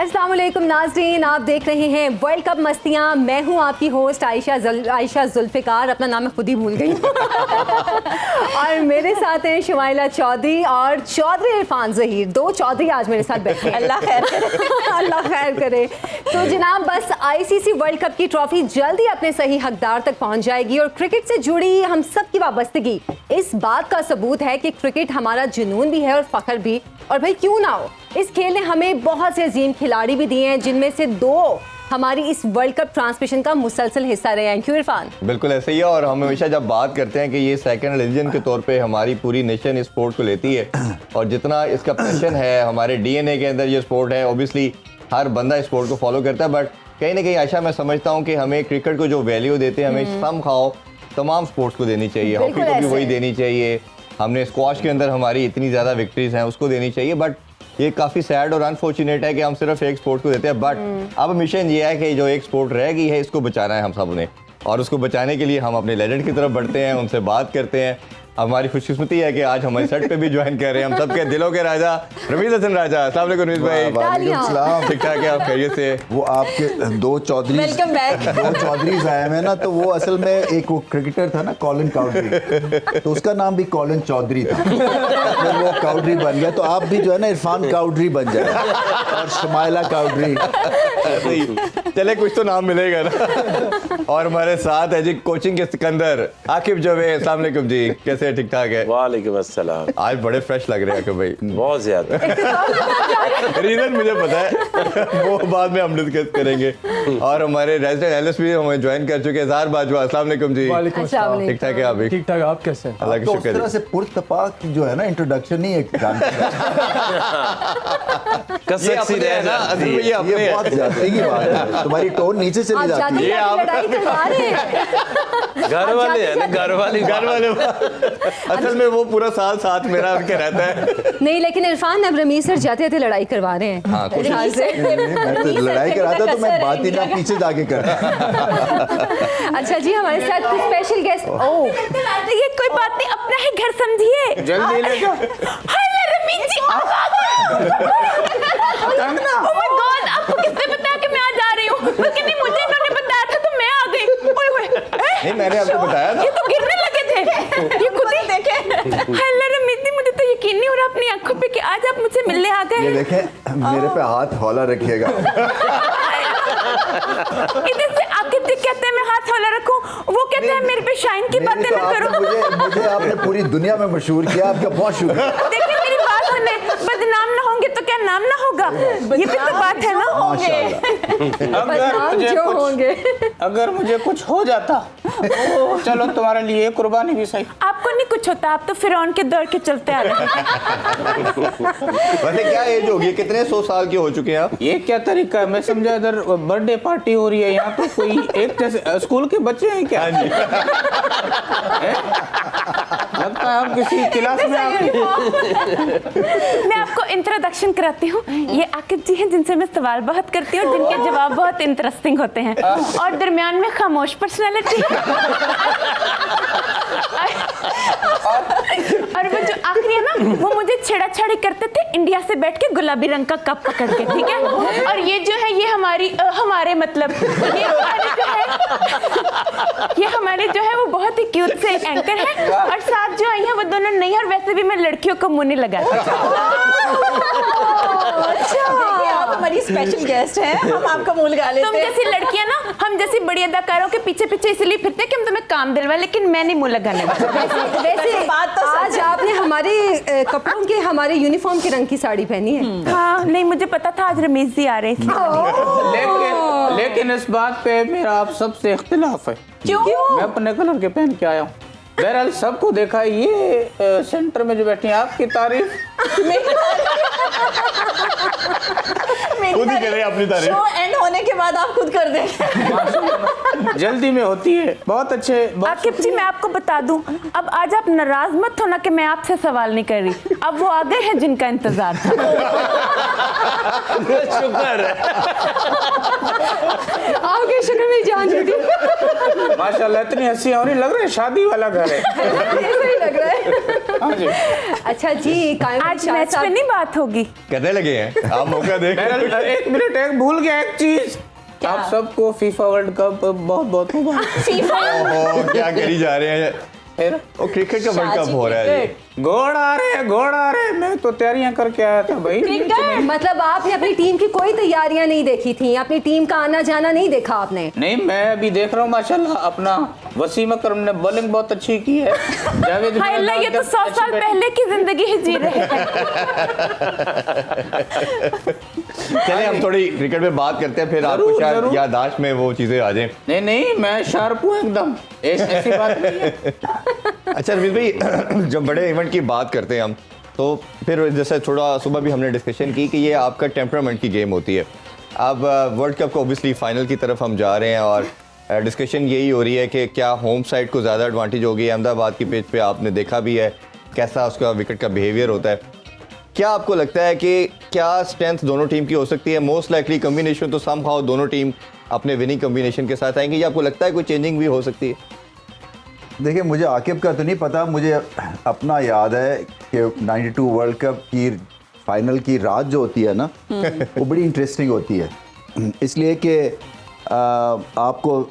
अस्सलाम वालेकुम नाज़रीन, आप देख रहे हैं वर्ल्ड कप मस्तियाँ। मैं हूँ आपकी होस्ट आयशा जुल्फ़िकार, अपना नाम मैं खुद ही भूल गई और मेरे साथ हैं शुमाइला चौधरी और चौधरी इरफान ज़हीर। दो चौधरी आज मेरे साथ बैठे हैं। अल्लाह खैर करे अल्लाह खैर करे। तो जनाब, बस आईसीसी वर्ल्ड कप की ट्रॉफी जल्द ही अपने सही हकदार तक पहुँच जाएगी और क्रिकेट से जुड़ी हम सब की वाबस्तगी इस बात का सबूत है कि क्रिकेट हमारा जुनून भी है और फ़ख्र भी। और भाई क्यों ना हो, इस खेल ने हमें बहुत से अजीम खिलाड़ी भी दिए हैं, जिनमें से दो हमारी इस वर्ल्ड कप ट्रांसमिशन का मुसलसल हिस्सा रहे हैं। क्यों इरफान? बिल्कुल ऐसे ही है। और हम हमेशा जब बात करते हैं कि ये सेकंड रिलीजन के तौर पे हमारी पूरी नेशन इस स्पोर्ट को लेती है और जितना इसका पैशन है, हमारे डीएनए के अंदर ये स्पोर्ट है। ऑब्वियसली हर बंदा इस स्पोर्ट को फॉलो करता है, बट कहीं ना कहीं आयशा मैं समझता हूँ कि हमें क्रिकेट को जो वैल्यू देते हैं हमें सम खाओ तमाम स्पोर्ट्स को देनी चाहिए। हॉकी को भी वही देनी चाहिए। हमने स्क्वाश के अंदर हमारी इतनी ज़्यादा विक्ट्रीज हैं, उसको देनी चाहिए। बट ये काफ़ी सैड और अनफॉर्चुनेट है कि हम सिर्फ एक स्पोर्ट को देते हैं। बट अब मिशन ये है कि जो एक स्पोर्ट रह गई है इसको बचाना है हम सब ने, और उसको बचाने के लिए हम अपने लेजेंड की तरफ बढ़ते हैं, उनसे बात करते हैं। हमारी खुशकिस्मती है कि आज हमारे सेट पे भी ज्वाइन कर रहे हैं हम सबके दिलों के राजा रमीज हसन राजा। अस्सलाम वालेकुम रमीज भाई। ठीक ठाक है, आप खैरियत से? वो आपके दो चौधरी आए हैं ना, तो वो असल में एक वो क्रिकेटर था ना कॉलिन काउडरी, तो उसका नाम भी कॉलिन चौधरी था, फिर वो काउडरी बन गया। तो आप भी जो है ना इरफान काउडरी बन जाए और शुमाइला काउडरी। चले कुछ तो नाम मिलेगा ना। और हमारे साथ है जी कोचिंग के सिकंदर आकिब जावेद। अस्सलाम वालेकुम जी, कैसे? ठीक ठाक है। वालेकुम अस्सलाम। आज बड़े फ्रेश लग रहे हैं आकिब भाई, बहुत ज्यादा। रीजन मुझे पता है, वो बाद में हम डिस्कस करेंगे। और हमारे रेजिडेंट एनालिस्ट भी हमें ज्वाइन कर चुके हैं, ज़ाहिर बाजवा। अस्सलाम वालेकुम जी। ठीक ठाक है आप भी? ठीक ठाक, आप कैसे? अल्लाह का शुक्र है। तरह से पुरतपाक जो है ना इंट्रोडक्शन ही एक तुम्हारी टोन नीचे चली जाती है। घर वाले हैं, घर वाले असल में वो पूरा साल साथ मेरा उनके रहता है। नहीं, लेकिन इरफान अब रमीज सर जाते थे लड़ाई करवा रहे हैं। हाँ, मैं तो लड़ाई कराता तो मैं बात ही ना पीछे जाके कर। अच्छा जी, हमारे साथ स्पेशल गेस्ट। ओह, ये कोई बात नहीं, अपना है घर समझिए। जल्दी ले जाओ। Hello Ramiz ji. Oh my God, आपको किसने बताया कि मैं आज आ रही हूँ? लेकिन नहीं, मुझे इन्होंने बताया था तो मैं आ गई। ओए ओए, नहीं मैंने आपको बताया था। ये तो गिरने लगे थे, ये खुद ही देखे। हेलो रमीज जी, मुझे तो यकीन नहीं हो रहा अपनी आंखों पे कि आज आप मुझसे मिलने आ गए। ये देखें, मेरे पे हाथ हौला रखिएगा। इधर से आकिब जी कहते हैं मैं हाथ हौला रखूं, वो कहते हैं मेरे पे शाइन की बातें ना करो। मुझे आपने पूरी दुनिया में मशहूर किया, आपका बहुत शुक्रिया। देखिए मेरी बात सुने, बदनाम ना होंगे तो क्या नाम ना होगा? ये भी तो बात है ना। अगर मुझे कुछ हो जाता तो चलो तुम्हारे लिए कुर्बानी भी सही। आपको नहीं कुछ होता, आप तो फिरौन के दौर के चलते आ रहे हैं। वैसे क्या एज होगी, कितने 100 साल के हो चुके हैं आप? ये क्या तरीका है? मैं समझा इधर बर्थडे पार्टी हो रही है, यहाँ तो कोई एक जैसे स्कूल के बच्चे हैं क्या? लगता है हम किसी क्लास में मैं आपको इंट्रोडक्शन कराती हूँ। ये आकिब जी हैं जिनसे मैं सवाल बहुत करती हूँ और जिनके जवाब बहुत इंटरेस्टिंग होते हैं, और दरमियान में खामोश पर्सनालिटी। और वो जो आखिरी है ना, वो मुझे छेड़ा-छाड़ी करते थे इंडिया से बैठ के गुलाबी रंग का कप पकड़ के, ठीक है? और ये जो है, ये हमारे मतलब ये हमारे जो है वो बहुत ही क्यूट से एंकर है। और साथ जो आई है वो दोनों नहीं, और वैसे भी मैं लड़कियों को मुंह नहीं लगाती। आप हमारी स्पेशल गेस्ट हैं, हम आपका मुंह लगा लेते हैं। तुम जैसी लड़कियां ना, हम जैसी बड़ी अदाकारों के पीछे पीछे इसलिए फिरते कि हम तुम्हें काम दिलवाए, लेकिन मैं नहीं मुंह लगाने वाली। वैसे बात तो आज आपने हमारे कपड़ों के, हमारे यूनिफॉर्म के रंग की साड़ी पहनी है। हाँ, नहीं मुझे पता था आज रमीज जी आ रहे थे। लेकिन इस बात पे मेरा आप सबसे इख्तिलाफ है। क्यों? मैं अपने कलर के पहन के आया हूँ। बहरहाल सबको देखा, ये सेंटर में जो बैठी हैं, आपकी तारीफ खुद ही करें अपनी तारीफ। शो एंड होने के बाद आप खुद कर देंगे। जल्दी में होती है। बहुत अच्छे। आकिब जी, मैं आपको बता दूं, अब आज आप नाराज मत होना कि मैं आपसे सवाल नहीं कर रही। अब वो आ गए हैं जिनका इंतजार था। शुक्र है, आपके शुक्र में जान छूटी। माशाल्लाह इतनी हंसी हो रही, लग रहा है शादी वाला घर है। सही लग रहा है। हाँ जी। अच्छा जी, आज मैच पे नहीं बात होगी? करने लगे हैं आप, मौका देख। एक मिनट, एक भूल गया एक चीज, आप सबको फीफा वर्ल्ड कप बहुत बहुत मुबारक। फीफा ओहो, क्या करी जा रहे हैं। फिर वो क्रिकेट का वर्ल्ड कप हो रहा है जी। घोड़ आ रहे, मैं तो तैयारियां करके आया था भाई। क्रिकेट मतलब आपने अपनी टीम की कोई तैयारियां नहीं देखी थी, अपनी टीम का आना जाना नहीं देखा आपने? नहीं, मैं अभी देख रहा हूँ माशाल्लाह, अपना वसीम अकरम ने बॉलिंग बहुत अच्छी की है। जावेद हाय अल्लाह, ये तो 100 साल पहले की जिंदगी ही जी रहे हैं। चलिए हम थोड़ी क्रिकेट में बात करते हैं, फिर आपको शायद जरूर। याददाश्त में वो चीजें आ जाएं। नहीं, मैं शार्प हूँ एकदम, ऐसी बात नहीं है। अच्छा रवीज भाई, जब बड़े इवेंट की बात करते हैं हम, तो फिर जैसे थोड़ा सुबह भी हमने डिस्कशन की कि ये आपका टेम्परामेंट की गेम होती है। अब वर्ल्ड कप को ओबियसली फाइनल की तरफ हम जा रहे हैं और डिस्कशन यही हो रही है कि क्या होम साइड को ज़्यादा एडवांटेज होगी। अहमदाबाद की पिच पे आपने देखा भी है कैसा उसका विकेट का बिहेवियर होता है। क्या आपको लगता है कि क्या स्ट्रेंथ दोनों टीम की हो सकती है? मोस्ट लाइकली कम्बिनेशन तो समहाउ दोनों टीम अपने विनिंग कम्बिनेशन के साथ आएंगे, या आपको लगता है कोई चेंजिंग भी हो सकती है? देखिए, मुझे आकिब का तो नहीं पता, मुझे अपना याद है कि 92 वर्ल्ड कप की फाइनल की रात जो होती है ना, वो बड़ी इंटरेस्टिंग होती है। इसलिए कि आपको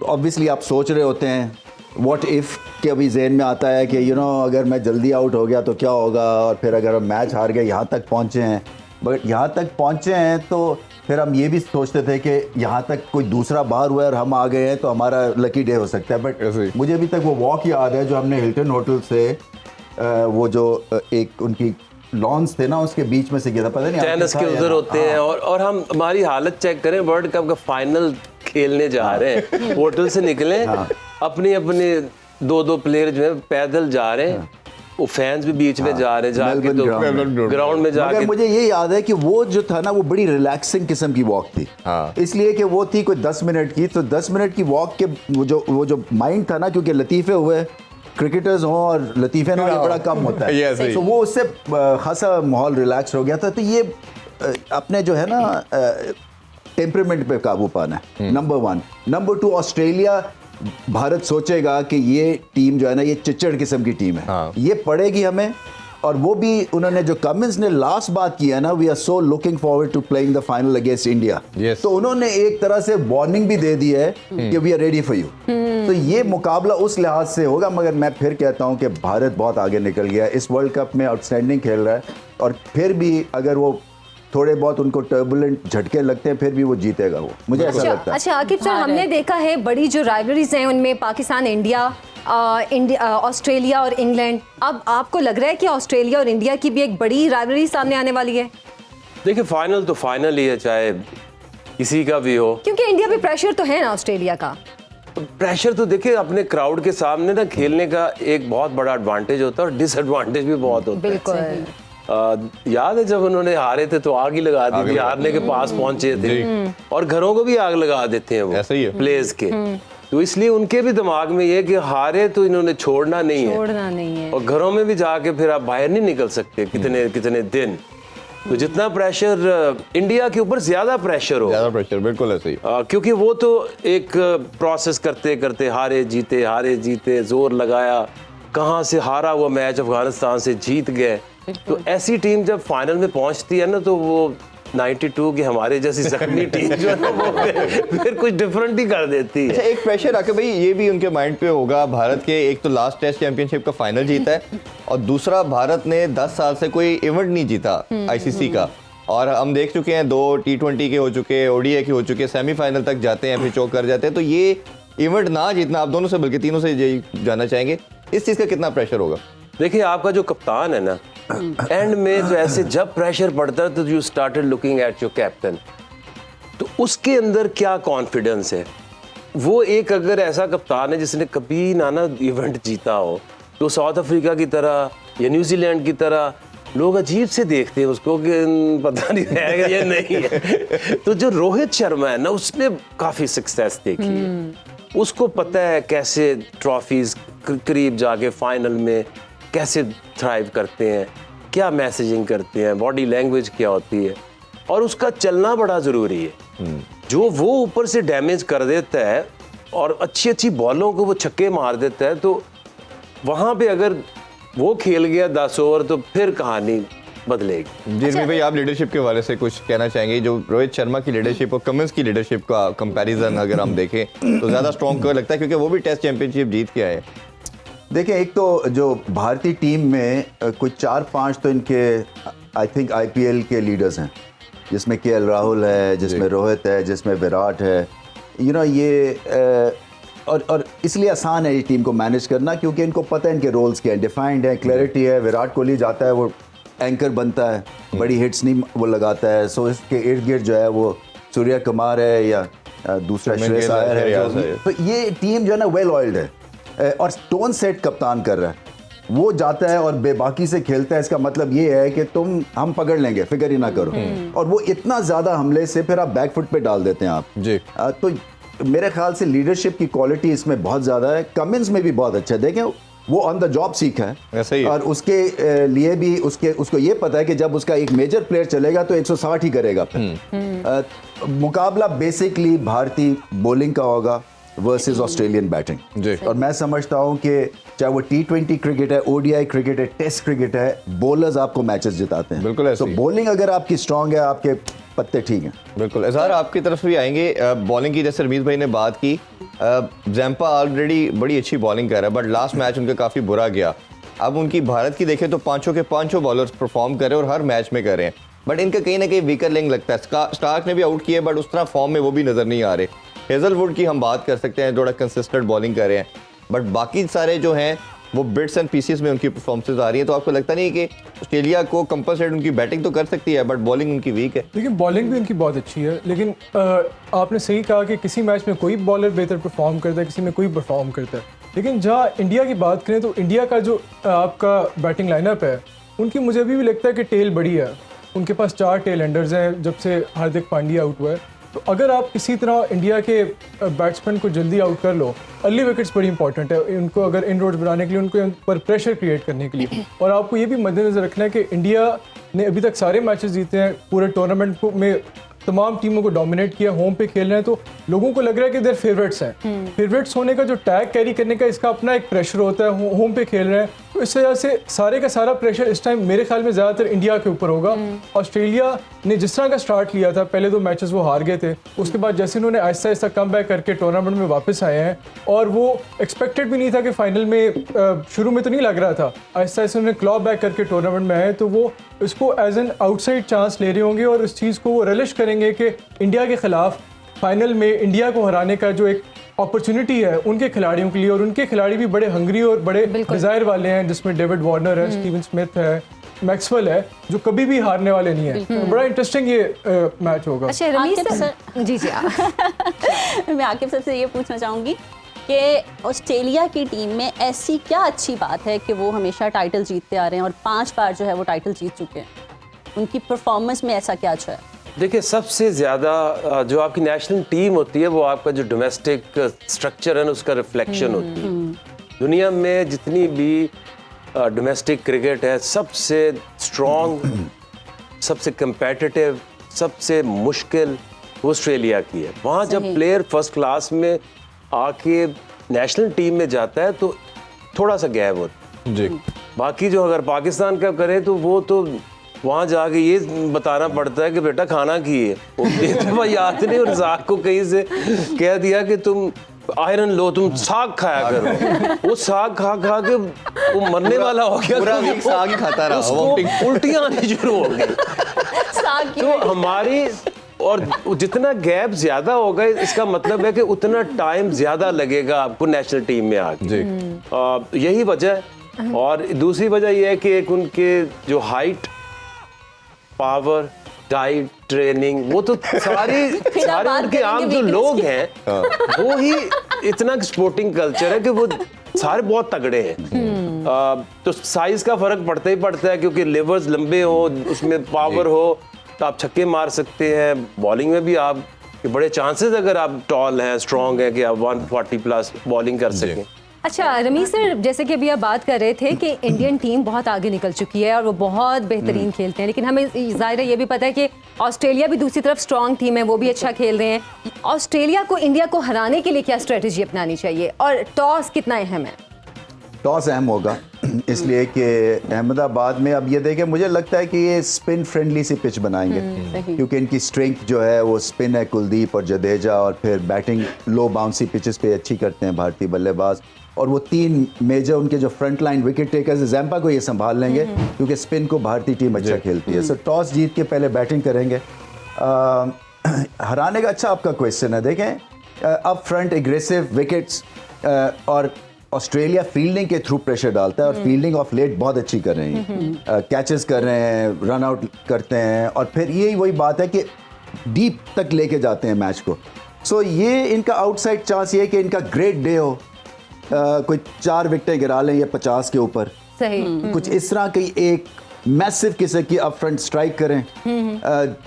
ऑब्वियसली आप सोच रहे होते हैं व्हाट इफ़ के अभी जहन में आता है कि अगर मैं जल्दी आउट हो गया तो क्या होगा, और फिर अगर हम मैच हार गए, यहाँ तक पहुँचे हैं, बट यहाँ तक पहुँचे हैं तो फिर हम ये भी सोचते थे कि यहाँ तक कोई दूसरा बार हुआ है और हम आ गए हैं तो हमारा लकी डे हो सकता है। बट मुझे अभी तक वो वॉक याद है जो हमने हिल्टन होटल से वो जो एक उनकी लॉन्स थे ना, उसके बीच में से गया था, पता नहीं टेनिस के उधर होते हैं। और हम हमारी हालत चेक करें, वर्ल्ड कप का फाइनल खेलने जा रहे हैं, होटल से निकले, अपने अपने दो प्लेयर जो है पैदल जा रहे हैं, वो फैंस भी बीच में जा रहे हैं, जाके तो ग्राउंड में जाके। मगर मुझे ये याद है कि वो जो था ना, वो बड़ी रिलैक्सिंग किस्म की वॉक थी। इसलिए कि वो थी कोई 10 मिनट की, तो 10 मिनट की वॉक के वो जो माइंड था ना, क्योंकि लतीफ़े हुए क्रिकेटर्स हों और लतीफ़े ना, ये बड़ा कम होता है, तो वो उससे खासा माहौल रिलैक्स हो गया था। तो ये अपने जो है ना टेम्परामेंट पे काबू पाना है, नंबर 1। नंबर 2, ऑस्ट्रेलिया, भारत सोचेगा कि ये टीम जो है ना, ये चिच्चड़ किस्म की टीम है, ये पड़ेगी हमें। और वो भी उन्होंने जो कमिंस ने लास्ट बात किया ना, we are so looking forward to playing the final against India, तो उन्होंने एक तरह से वार्निंग भी दे दी है कि we are ready for you. तो ये मुकाबला उस लिहाज से होगा। मगर मैं फिर कहता हूँ कि भारत बहुत आगे निकल गया इस वर्ल्ड कप में, आउटस्टैंडिंग खेल रहा है, और फिर भी अगर वो थोड़े बहुत उनको टर्बुलेंट झटके लगते हैं, फिर भी वो जीतेगा, वो मुझे ऐसा लगता है। अच्छा आकिब सर, हमने देखा है बड़ी जो राइवलरीज हैं उनमें पाकिस्तान, इंडिया, ऑस्ट्रेलिया और इंग्लैंड। अब आपको लग रहा है कि ऑस्ट्रेलिया और इंडिया की भी एक बड़ी राइवलरी सामने आने वाली है? देखिए, फाइनल तो फाइनल ही है, चाहे किसी का भी हो, क्योंकि इंडिया पे प्रेशर तो है ना ऑस्ट्रेलिया का। प्रेशर तो देखिए, अपने क्राउड के सामने ना खेलने का एक बहुत बड़ा एडवांटेज होता है और डिसएडवांटेज भी बहुत होता है। बिल्कुल। याद है जब उन्होंने हारे थे तो आग ही लगा दी थी, हारने के पास पहुंचे थे, और घरों को भी आग लगा देते हैं वो, ऐसा ही है प्लेयर्स के। तो इसलिए उनके भी दिमाग में ये कि हारे तो इन्होंने छोड़ना नहीं है, और घरों में भी जाके फिर आप बाहर नहीं निकल सकते कितने कितने दिन। तो जितना प्रेशर इंडिया के ऊपर ज्यादा प्रेशर हो, ज्यादा प्रेशर, बिल्कुल ऐसे ही, क्योंकि वो तो एक प्रोसेस करते करते हारे जीते जोर लगाया, कहाँ से हारा हुआ मैच अफगानिस्तान से जीत गए। तो ऐसी टीम जब फाइनल में पहुंचती है ना, तो वो 92 की हमारे जैसी जख्मी टीम जो है ना, वो फिर कुछ डिफरेंट ही कर देती है। अच्छा, एक प्रेशर आके भाई ये भी उनके माइंड पे होगा, भारत के एक तो लास्ट टेस्ट चैंपियनशिप का फाइनल जीता है, और दूसरा भारत ने 10 साल से कोई इवेंट नहीं जीता आईसीसी का, और हम देख चुके हैं 2 T20 के हो चुके, ओडीआई के हो चुके, सेमीफाइनल तक जाते हैं फिर चौक कर जाते हैं। तो ये इवेंट ना जीतना, आप दोनों से बल्कि तीनों से यही जानना चाहेंगे, इस चीज़ का कितना प्रेशर होगा? देखिए, आपका जो कप्तान है ना, एंड में तो ऐसे जब प्रेशर पड़ता है तो you started looking at your captain, तो उसके अंदर क्या कॉन्फिडेंस है। वो एक अगर ऐसा कप्तान है जिसने कभी ना इवेंट जीता हो, तो साउथ अफ्रीका की तरह या न्यूजीलैंड की तरह लोग अजीब से देखते हैं उसको कि पता नहीं है या नहीं है। तो जो रोहित शर्मा है ना, उसने काफ़ी सक्सेस देखी है, उसको पता है कैसे ट्रॉफीज करीब जाके फाइनल में कैसे थ्राइव करते हैं, क्या मैसेजिंग करते हैं, बॉडी लैंग्वेज क्या होती है, और उसका चलना बड़ा ज़रूरी है। जो वो ऊपर से डैमेज कर देता है और अच्छी अच्छी बॉलों को वो छक्के मार देता है, तो वहाँ पे अगर वो खेल गया 10 ओवर तो फिर कहानी बदलेगी। जी रमी भाई, आप लीडरशिप के हवाले से कुछ कहना चाहेंगे? जो रोहित शर्मा की लीडरशिप और कमिंस की लीडरशिप का कंपैरिजन अगर हम देखें तो ज़्यादा स्ट्रॉन्ग क्यों लगता है, क्योंकि वो भी टेस्ट चैंपियनशिप जीत के आए? देखिए, एक तो जो भारतीय टीम में कुछ 4-5 तो इनके आई थिंक IPL के लीडर्स हैं, जिसमें KL राहुल है, जिसमें रोहित है, जिसमें विराट है। ये और इसलिए आसान है ये टीम को मैनेज करना, क्योंकि इनको पता है इनके रोल्स क्या हैं, डिफाइंड है, क्लैरिटी है। विराट कोहली जाता है, वो एंकर बनता है, बड़ी हिट्स नहीं वो लगाता है। सो इसके इर्द गिर्द जो है वो सूर्य कुमार है या दूसरा श्रेयस अय्यर है। तो ये टीम जो है ना वेल ऑयल्ड है, और टोन सेट कप्तान कर रहा है, वो जाता है और बेबाकी से खेलता है। इसका मतलब ये है कि हम पकड़ लेंगे, फिक्र ही ना करो। और वो इतना ज़्यादा हमले से फिर आप बैकफुट पे डाल देते हैं आप जी। तो मेरे ख्याल से लीडरशिप की क्वालिटी इसमें बहुत ज़्यादा है। कमिंस में भी बहुत अच्छा है। देखें, वो ऑन द जॉब सीखा है, ऐसा ही है। और उसके लिए भी उसको ये पता है कि जब उसका एक मेजर प्लेयर चलेगा तो 160 ही करेगा फिर। मुकाबला बेसिकली भारतीय बॉलिंग का होगा वर्सेस ऑस्ट्रेलियन बैटिंग। जी। और मैं समझता हूं कि चाहे वो T20 क्रिकेट है, ODI क्रिकेट है, टेस्ट क्रिकेट है, बॉलर्स आपको मैचेस जिताते हैं। बिल्कुल ऐसे तो ही। बॉलिंग अगर आपकी स्ट्रांग है, आपके पत्ते ठीक हैं। बिल्कुल। इजहार, आपकी तरफ से भी आएंगे। बॉलिंग की जैसे रमीज भाई ने बात की, जैम्पा ऑलरेडी बड़ी अच्छी बॉलिंग कर रहा है, बट लास्ट मैच उनका काफ़ी बुरा गया। अब उनकी भारत की देखें तो पांचों के पांचों बॉलर्स परफॉर्म कर रहे हैं और हर मैच में कर रहे हैं, बट इनका कहीं ना कहीं वीकर लिंक लगता है। स्टार्क ने भी आउट किया, बट उस तरह फॉर्म में वो भी नज़र नहीं आ रहे। हेजलवुड की हम बात कर सकते हैं, थोड़ा कंसिस्टेंट बॉलिंग कर रहे हैं, बट बाकी सारे जो हैं वो बिट्स एंड पीसेस में उनकी परफॉर्मेंसेज आ रही हैं। तो आपको लगता नहीं कि ऑस्ट्रेलिया को कंपनसेट उनकी बैटिंग तो कर सकती है, बट बॉलिंग उनकी वीक है? लेकिन बॉलिंग भी उनकी बहुत अच्छी है। लेकिन आपने सही कहा कि किसी मैच में कोई बॉलर बेहतर परफॉर्म करता है, किसी में कोई परफॉर्म करता है। लेकिन जहाँ इंडिया की बात करें तो इंडिया का जो आपका बैटिंग लाइनअप है, उनकी मुझे अभी भी लगता है कि टेल बड़ी है। उनके पास 4 टेल एंडर्स हैं जब से हार्दिक पांड्या आउट हुआ है। तो अगर आप किसी तरह इंडिया के बैट्समैन को जल्दी आउट कर लो, अर्ली विकेट्स बड़ी इंपॉर्टेंट है उनको, अगर इन रोड्स बनाने के लिए, उनको पर प्रेशर क्रिएट करने के लिए। और आपको ये भी मद्देनजर रखना है कि इंडिया ने अभी तक सारे मैचेस जीते हैं, पूरे टूर्नामेंट में तमाम टीमों को डोमिनेट किया, होम पे खेल रहे हैं। तो लोगों को लग रहा है कि देर फेवरेट्स हैं। फेवरेट्स होने का जो टैग कैरी करने का इसका अपना एक प्रेशर होता है, होम पे खेल रहे हैं। तो इस वजह से सारे का सारा प्रेशर इस टाइम मेरे ख्याल में ज़्यादातर इंडिया के ऊपर होगा। ऑस्ट्रेलिया ने जिस तरह का स्टार्ट लिया था, पहले 2 मैचेस वो हार गए थे, उसके बाद जैसे उन्होंने आहिस्ता आहिस्ता कम बैक करके टूर्नामेंट में वापस आए हैं, और वो एक्सपेक्टेड भी नहीं था कि फाइनल में, शुरू में तो नहीं लग रहा था, आहिस्ता आहिस्ता उन्होंने क्लॉ बैक करके टूर्नामेंट में आए। तो वो इसको एज एन आउटसाइड चांस ले रहे होंगे और इस चीज़ को वो रिलिश करेंगे कि इंडिया के खिलाफ फाइनल में इंडिया को हराने का जो एक अपॉर्चुनिटी है उनके खिलाड़ियों के लिए, और उनके खिलाड़ी भी बड़े हंगरी और बड़े डिजायर वाले हैं, जिसमें डेविड वार्नर है, स्टीवन स्मिथ है, मैक्सवेल है, जो कभी भी हारने वाले नहीं है। तो बड़ा इंटरेस्टिंग ये मैच होगा। अच्छा रमीज आकिब सर, जी मैं आकिब सर से ये पूछना चाहूँगी कि ऑस्ट्रेलिया की टीम में ऐसी क्या अच्छी बात है कि वो हमेशा टाइटल जीतते आ रहे हैं और 5 बार जो है वो टाइटल जीत चुके हैं? उनकी परफॉर्मेंस में ऐसा क्या अच्छा है? देखिए, सबसे ज़्यादा जो आपकी नेशनल टीम होती है वो आपका जो डोमेस्टिक स्ट्रक्चर है ना, उसका रिफ्लेक्शन होती है। दुनिया में जितनी भी डोमेस्टिक क्रिकेट है, सबसे स्ट्रॉन्ग, सबसे कंपेटिटिव, सबसे मुश्किल वो ऑस्ट्रेलिया की है। वहाँ जब प्लेयर फर्स्ट क्लास में आके नेशनल टीम में जाता है तो थोड़ा सा गैप होता है। जी। बाकी जो अगर पाकिस्तान का करें तो वो तो वहाँ जाके ये बताना पड़ता है कि बेटा खाना की है, एक दफ़ा याद नहीं, और साग को कहीं से कह दिया कि तुम आयरन लो, तुम साग खाया करो। वो साग खा खा के वो मरने वाला हो गया, पूरा वीक साग ही खाता रहा, उसको उल्टियाँ आनी शुरू हो गई। साग की तो हमारी, और जितना गैप ज्यादा होगा इसका मतलब है कि उतना टाइम ज्यादा लगेगा आपको नेशनल टीम में आके। जी। यही वजह है। और दूसरी वजह यह है कि एक उनके जो हाइट, पावर, डाइट, ट्रेनिंग, वो तो सारे उनके आम जो लोग हैं वो ही इतना स्पोर्टिंग कल्चर है कि वो सारे बहुत तगड़े हैं। तो साइज का फर्क पड़ता ही पड़ता है, क्योंकि लिवर्स लंबे हो, उसमें पावर हो तो आप छक्के मार सकते हैं। बॉलिंग में भी आप बड़े चांसेस, अगर आप टॉल हैं, स्ट्रॉन्ग हैं, कि आप 140 प्लस बॉलिंग कर सकें। अच्छा रमीज सर, जैसे कि अभी आप बात कर रहे थे कि इंडियन टीम बहुत आगे निकल चुकी है और वो बहुत बेहतरीन खेलते हैं, लेकिन हमें ज़ाहिर है ये भी पता है कि ऑस्ट्रेलिया भी दूसरी तरफ स्ट्रॉन्ग टीम है, वो भी अच्छा खेल रहे हैं। ऑस्ट्रेलिया को इंडिया को हराने के लिए क्या स्ट्रेटजी अपनानी चाहिए और टॉस कितना अहम है? टॉस अहम होगा इसलिए कि अहमदाबाद में अब ये देखें, मुझे लगता है कि ये स्पिन फ्रेंडली सी पिच बनाएंगे क्योंकि इनकी स्ट्रेंथ जो है वो स्पिन है। कुलदीप और जडेजा, और फिर बैटिंग लो बाउंसी पिचेस पे अच्छी करते हैं भारतीय बल्लेबाज, और वो 3 मेजर उनके जो front line wicket takers Zampa को ये संभाल लेंगे क्योंकि स्पिन को भारतीय टीम अच्छा खेलती है। सो टॉस जीत के पहले बैटिंग करेंगे। हराने का अच्छा आपका क्वेश्चन है। देखें अप फ्रंट एग्रेसिव विकेट्स, और ऑस्ट्रेलिया फील्डिंग के थ्रू प्रेशर डालता है और फील्डिंग ऑफ लेट बहुत अच्छी कर रही है, कैचेस कर रहे हैं, रन आउट करते हैं, और फिर यही वही बात है कि डीप तक लेके जाते हैं मैच को। सो ये इनका आउटसाइड चांस ये है कि इनका ग्रेट डे हो, कोई 4 विकेटें गिरा लें या 50 के ऊपर, सही कुछ इस तरह की एक मैसिव किस्म की अप फ्रंट स्ट्राइक करें,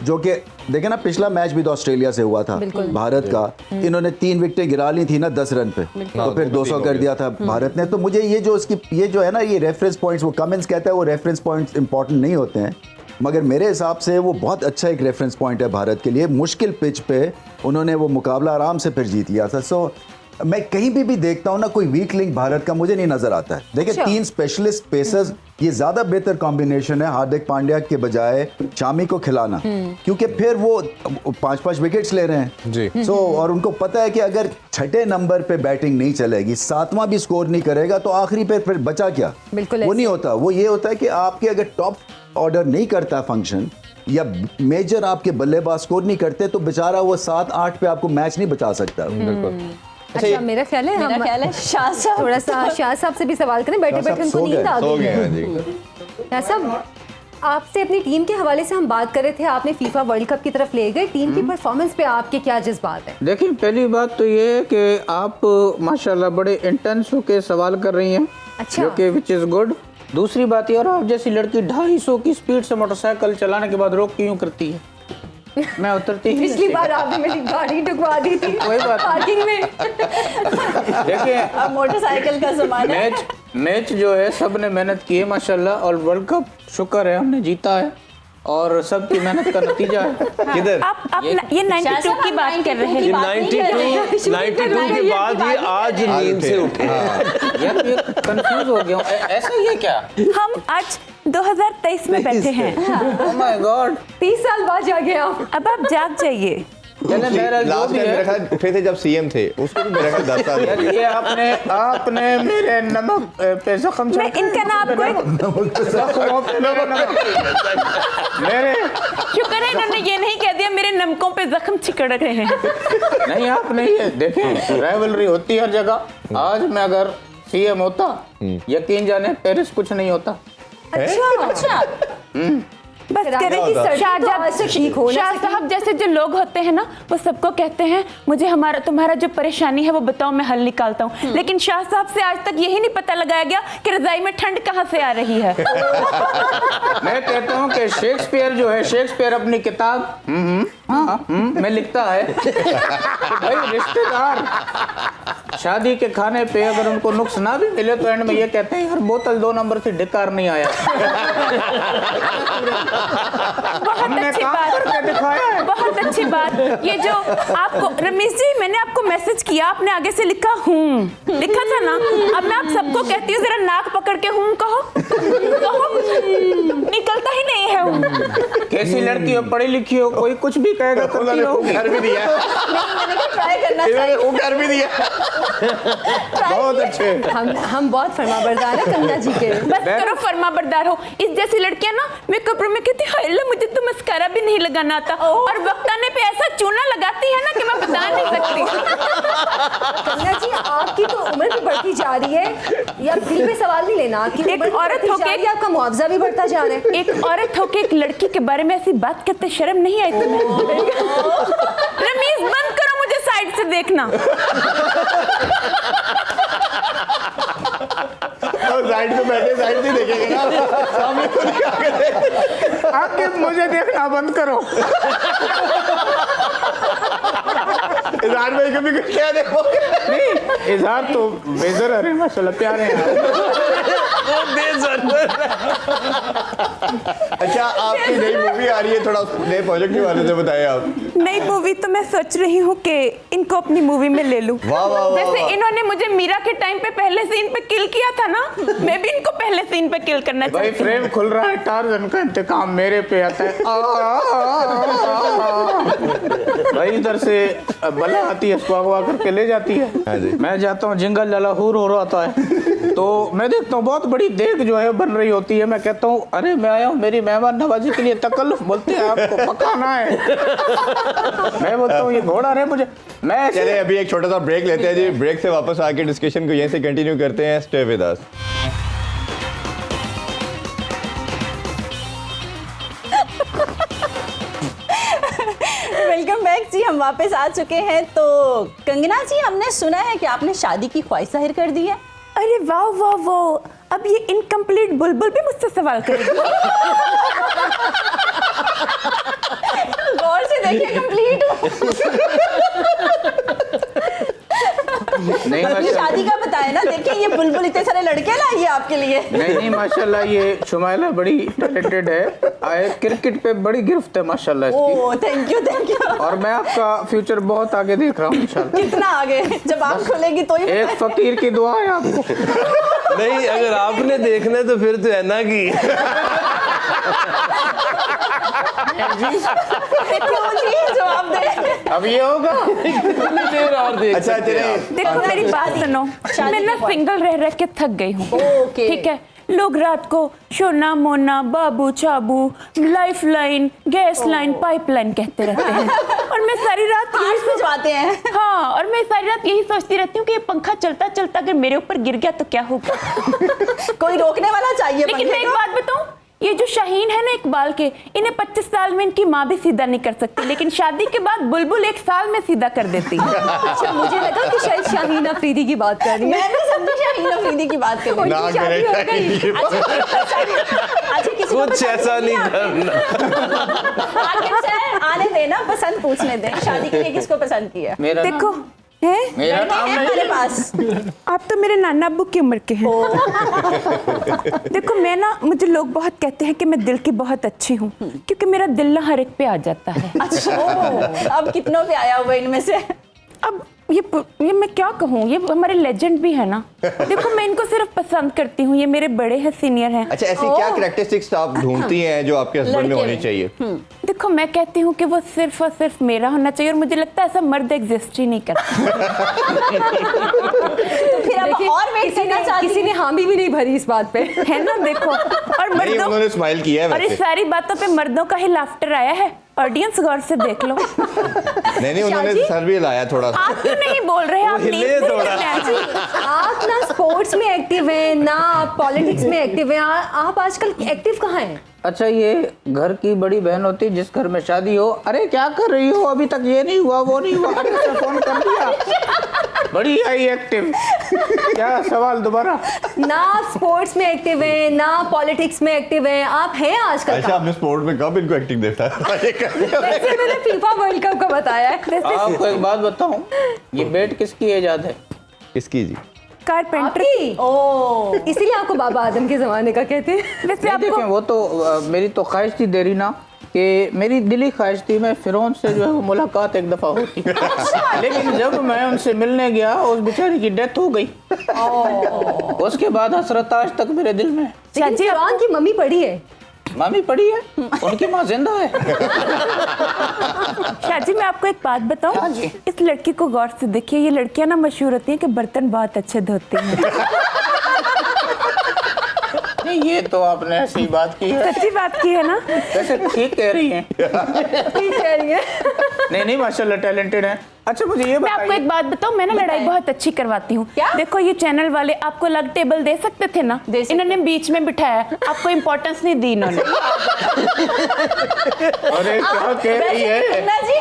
जो कि देखें ना पिछला मैच भी तो ऑस्ट्रेलिया से हुआ था भारत का, इन्होंने 3 विकेटें गिरा ली थी ना 10 रन पे, तो फिर 200 कर दिया था भारत ने। तो मुझे ये जो इसकी ये जो है ना ये रेफरेंस पॉइंट्स, वो कमेंट्स कहता है वो रेफरेंस पॉइंट्स इंपॉर्टेंट नहीं होते हैं, मगर मेरे हिसाब से वो बहुत अच्छा एक रेफरेंस पॉइंट है भारत के लिए। मुश्किल पिच पे उन्होंने वो मुकाबला आराम से फिर जीत लिया था। सो मैं कहीं भी देखता हूँ ना कोई वीक लिंक भारत का मुझे नहीं नजर आता है। देखिए 3 स्पेशलिस्ट पेसर्स, ये ज्यादा बेहतर कॉम्बिनेशन है हार्दिक पांड्या के बजाय शामी को खिलाना, क्योंकि फिर वो 5-5 विकेट्स ले रहे हैं जी। सो और उनको पता है कि अगर 6ठे नंबर पे बैटिंग नहीं चलेगी, 7वां भी स्कोर नहीं करेगा तो आखिरी पे फिर बचा क्या? बिल्कुल वो नहीं होता। वो ये होता है कि आपके अगर टॉप ऑर्डर नहीं करता फंक्शन या मेजर आपके बल्लेबाज स्कोर नहीं करते तो बेचारा वो 7-8 पे आपको मैच नहीं बचा सकता। अच्छा मेरा ख्याल है हम शाह साहब थोड़ा सा शाह साहब से भी सवाल करें, बैठे बैठे उनको नींद आ सो गई गए है। हैं जी। शाह साहब आपसे अपनी टीम के हवाले से हम बात कर रहे थे, आपने फीफा वर्ल्ड कप की तरफ ले गए, टीम की परफॉर्मेंस पे आपके क्या जज्बात हैं? देखिए पहली बात तो ये है कि आप माशाल्लाह बड़े इंटेंस होके सवाल कर रही हैं, अच्छा। जो कि विच इज़ गुड। दूसरी बात ये, और आप जैसी लड़की 250 की स्पीड से मोटरसाइकिल चलाने के बाद रोक क्यों करती है? मैं उतरती ही पिछली बार आपने मेरी गाड़ी डुकवा दी थी कोई बात नहीं। पार्किंग में। देखिए अब मोटरसाइकिल का जमाना है। मैच जो है सब ने मेहनत की है माशाल्लाह, और वर्ल्ड कप शुक्र है हमने जीता है और सबकी मेहनत का नतीजा है। किधर आप ये 92 की बात कर रहे हैं। ये 92 के बाद ये आज नींद से उठे। यार ये कंफ्यूज हो गया हूं। ऐसा ही है क्या? हम आज 2023 में बैठे हैं। ओह माय गॉड। 30 साल बाद जागे आप। अब आप जाग जाइए। चले मेरा जो लास्ट भी टाइम मेरा है, ख्याल उठे थे जब सीएम थे, उसको भी मेरा ख्याल 10 साल यार ये आपने मेरे नमक पे जख्म मैं इनका नाम आपको मेरे शुक्र है इन्होंने ये नहीं कह दिया मेरे नमकों पे जख्म छिकड़ रहे हैं। नहीं आपने ये देखें राइवलरी होती है हर जगह। आज मैं अगर सीएम होता, यकीन जाने पेरिस कुछ नहीं होता। अच्छा बस करें कि शाह साहब जैसे जो लोग होते हैं ना वो सबको कहते हैं मुझे तुम्हारा जो परेशानी है वो बताओ, मैं हल निकालता हूँ। लेकिन शाह साहब से आज तक यही नहीं पता लगाया गया कि रजाई में ठंड कहाँ से आ रही है। मैं कहता हूँ कि शेक्सपियर जो है, शेक्सपियर अपनी किताब में लिखता है कि भाई रिश्तेदार शादी के खाने पे अगर उनको नुक्स ना भी मिले तो एंड में ये कहते हैं यार बोतल 2 नंबर से ढिकार नहीं आया। बहुत अच्छी बात, बहुत अच्छी बात। ये जो आपको रमेश जी, मैंने आपको मैसेज किया, आपने आगे से लिखा लिखा था ना। अब मैं आप सबको कहती हूँ जरा नाक पकड़ के कहो, निकलता ही नहीं है। कैसी लड़की हो, पढ़ी लिखी हो, कोई कुछ भी कहेगा करती रहो। घर भी दिया, ट्राई करना चाहिए। वो घर भी दिया। बहुत अच्छे। हम बहुत फरमाबरदार है कंगना जी के। बस करो फरमाबरदार हो। इस जैसी लड़कियां ना मैं कपड़ों में कहती हाय अल्लाह मुझे तो मस्कारा भी नहीं लगाना आता, और वक्त आने पे ऐसा चूना लगाती है ना कि मैं बता नहीं सकती। कंगना जी आपकी तो उम्र भी बढ़ती जा रही है, या दिल पे सवाल नहीं लेना, आपकी एक औरत होके आपका मुआवजा भी बढ़ता जा रहा है। एक औरत होके एक लड़की के बारे में ऐसी बात करते शर्म नहीं आई तुम्हें? रमीज बंद करो मुझे साइड से देखना। साइड पे बैठे साइड से देखेंगे ना, सामने तो नहीं आगे आके मुझे देखना बंद करो। इज़हार भाई कभी कुछ क्या देखो नहीं इजहार तो बेजर है माशाल्लाह, प्यारे हैं। अच्छा आपकी नई मूवी मूवी आ रही है, थोड़ा नए प्रोजेक्ट के बारे में बताएं आप। नई मूवी तो मैं सोच रही हूँ कि इनको अपनी मूवी में ले लूं। वाह वाह वाह जैसे वाह। इन्होंने मुझे मीरा के टाइम पे पहले सीन पे किल किया था ना, मैं भी इनको पहले सीन पे किल करना भाई चाहती हूँ। फ्रेम खुल रहा है, टार्जन का इंतकाम मेरे पे आता है। भाई इधर से बला आती है, उसको अगवा करके ले जाती है। हाँ जी। मैं जाता हूँ, जिंगल जलाहूर हो रहा है, तो मैं देखता हूँ बहुत बड़ी देग जो है बन रही होती है। मैं कहता हूँ अरे मैं आया हूँ मेरी मेहमान नवाजी के लिए तकल्लुफ, बोलते हैं आपको पकाना है। मैं बोलता हूँ ये घोड़ा रे मुझे, मैं चले अभी एक छोटा सा ब्रेक लेते हैं जी, ब्रेक से वापस आके डिस्कशन को यहीं से कंटिन्यू करते हैं। Stay with us. Welcome back जी, हम वापस आ चुके हैं। तो कंगना जी, हमने सुना है कि आपने शादी की ख्वाहिश जाहिर कर दी है। अरे वाह वाह वाह, अब ये इनकम्प्लीट बुलबुल भी मुझसे सवाल करेगी। गौर से देखिए, कंप्लीट नहीं अपनी माशाल्लाह। शादी का बताए ना। देखिए ये बुलबुल इतने सारे लड़के लाई है आपके लिए। नहीं माशाल्लाह, ये शुमाइला बड़ी टैलेंटेड है, आए क्रिकेट पे बड़ी गिरफ्त है माशाल्लाह इसकी। Oh thank you. और मैं आपका फ्यूचर बहुत आगे देख रहा हूँ इंशाल्लाह। कितना आगे, जब आँख खुलेगी तो ही एक फकीर की दुआ है आपको। नहीं, अगर आपने देखना है तो फिर तो है ना कि क्यों जी जवाब दे। अब ये होगा। देर और देख अच्छा सकते हैं चले, आप। देखो मेरी बात सुनो, मैं ना सिंगल रह रह के थक गई हूँ। ओके। ठीक है, लोग रात को सोना मोना बाबू चाबू life line gas line pipeline कहते रहते हैं, और मैं सारी रात यही पास भिजवाते हैं। हाँ, और मैं सारी रात यही सोचती रहती हूँ कि ये पंखा चलता चलता अगर मेरे ऊपर गिर गया तो क्या होगा। कोई रोकने वाला चाहिए। लेकिन मैं एक बात बताऊं, ये जो शाहीन है ना इकबाल के, इन्हें 25 साल में इनकी माँ भी सीधा नहीं कर सकती, लेकिन शादी के बाद बुलबुल 1 साल में सीधा कर देती है। अच्छा, मुझे लगा कि शायद शाहीन अफरीदी की बात कर रही है। मैं भी समझी शाहीन अफरीदी की बात कर रही हूँ। ना उनकी करें शादी हो गई। शाहीन की अच्छा किसी को कुछ पसंद ऐसा नहीं है? करना। आकिब सर आने देना, पसंद पूछने दें। शादी के लिए किसको पसंद किया? मेरा देखो नाम, है, मेरा लड़के नाम हैं नहीं। हमारे पास। आप तो मेरे नाना अब्बू की उम्र के हैं। देखो मैं ना, मुझे लोग बहुत कहते हैं कि मैं दिल की बहुत अच्छी हूँ, क्योंकि मेरा दिल ना हर एक पे आ जाता है। अच्छा अब कितनों पे आया हुआ इनमें से? अब ये मैं क्या कहूँ, ये हमारे लेजेंड भी है ना। देखो मैं इनको सिर्फ पसंद करती हूँ, ये मेरे बड़े हैं, सीनियर हैं। अच्छा ऐसी क्या कैरेक्टरिस्टिक्स आप ढूंढती हैं जो आपके हस्बैंड में लड़के होनी में। चाहिए? देखो मैं कहती हूँ कि वो सिर्फ और सिर्फ मेरा होना चाहिए, और मुझे लगता है ऐसा मर्द एग्जिस्ट ही नहीं करता। तो फिर अब देखिए, और वेट करना चाहती किसी ने हामी भी नहीं भरी इस बात पे। है ना, देखो। और नहीं, मर्दों, उन्होंने स्माइल किया है और इस वैसे। सारी बातों पे मर्दों का ही लाफ्टर आया है। ऑडियंस गौर से देख लो। नहीं उन्होंने सर भी हिलाया थोड़ा सा। आप क्यों नहीं बोल रहे, आप हिले नींद नहीं थोड़ा। करना है। आप ना स्पोर्ट्स में एक्टिव हैं, ना आप पॉलिटिक्स में एक्टिव हैं। आप आजकल एक्टिव कहाँ हैं? अच्छा ये घर की बड़ी बहन होती जिस घर में शादी हो, अरे क्या कर रही हो, अभी तक ये नहीं हुआ वो नहीं हुआ, अरे से फोन कर दिया, बड़ी आई एक्टिव। क्या सवाल दोबारा? ना आप स्पोर्ट्स में एक्टिव हैं, ना पॉलिटिक्स में एक्टिव हैं, आप हैं आजकल अच्छा कहाँ? आपने स्पोर्ट में कब इनको एक्टिंग देखा है? वैसे मैंने फीफा वर्ल्ड कप का बताया है। आपको एक बात बताऊं, ये बेट किसकी इजाद है? किसकी जी? कारपेंटर। आपकी? ओह, इसीलिए आपको बाबा आदम के जमाने का कहते हैं। वैसे नहीं आपको देखें, वो तो मेरी तो ख्वाहिश थी देरी ना, कि मेरी दिली ख्वाहिश थी मैं फिरौन से जो है वो मुलाकात एक दफा होती। लेकिन जब मैं उनसे मिलने गया उस बेचारी की डेथ हो गई। उसके बाद हसरत आज तक मेरे दिल में है। लेकिन फिरौन की मम्मी पड़ी है। मामी पड़ी है, उनकी माँ जिंदा है। शाजी मैं आपको एक बात बताऊं, हाँ जी। इस लड़की को गौर से देखिए, ये लड़कियां ना मशहूर होती हैं कि बर्तन बहुत अच्छे धोती हैं। नहीं ये तो आपने ऐसी बात की है, सच्ची बात की है ना। वैसे ठीक कह रही हैं। ठीक कह रही है। नहीं माशाल्लाह टैलेंटेड है। अच्छा मुझे ये मैं आपको बताइए, एक बात बताऊं, मैं ना लड़ाई बहुत अच्छी करवाती हूँ। क्या? देखो ये चैनल वाले आपको अलग टेबल दे सकते थे ना, दे सकते। इन्होंने बीच में बिठाया, आपको इम्पोर्टेंस नहीं दी इन्होंने। अरे क्या कह रही वैसे है? कंगना जी,